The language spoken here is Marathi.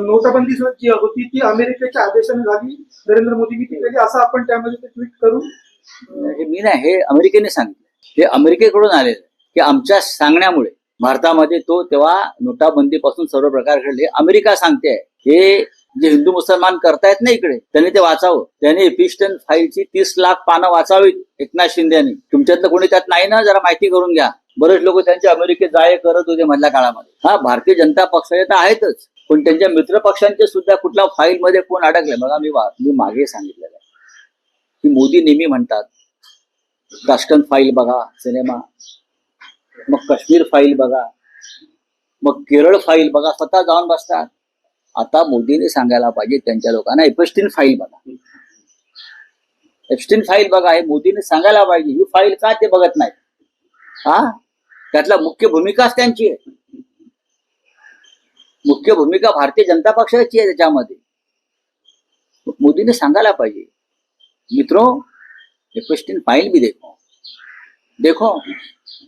नोटाबंदी जी होती ती अमेरिकेच्या आदेशाने झाली, नरेंद्र मोदींनी ती केली असं आपण त्यामध्ये ट्विट करून. हे मी नाही, हे अमेरिकेने सांगितलं, हे अमेरिकेकडून आलेलं की आमच्या सांगण्यामुळे भारतामध्ये तो तेव्हा नोटाबंदीपासून सर्व प्रकार घडले. अमेरिका सांगते हे जे हिंदू मुसलमान करतायत ना इकडे, त्यांनी ते वाचावं. त्यांनी एपिस्टन फाईलची 30 लाख पानं वाचावीत एकनाथ शिंदेनी. तुमच्यातलं कोणी त्यात नाही ना, जरा माहिती करून घ्या. बरेच लोक त्यांच्या अमेरिकेत जाय करत होते मधल्या काळामध्ये. हा, भारतीय जनता पक्षाचे तर आहेतच, पण त्यांच्या मित्र पक्षांचे सुद्धा कुठल्या फाईल मध्ये कोण अडकले बघा. मी मागे सांगितलेलं की मोदी नेहमी म्हणतात कास्टन फाईल बघा सिनेमा, मग काश्मीर फाईल बघा, मग केरळ फाईल बघा, स्वतः जाऊन बसतात. आता मोदीने सांगायला पाहिजे त्यांच्या लोकांना एपिस्टीन फाईल बघा, एपिस्टीन फाईल बघा. हे मोदीने सांगायला पाहिजे. ही फाईल का ते बघत नाहीत? हा, त्यातला मुख्य भूमिकाच त्यांची आहे. मुख्य भूमिका भारतीय जनता पक्षाची आहे त्याच्यामध्ये. मोदीने सांगायला पाहिजे मित्रों एपिस्टीन फाइल भी देखो.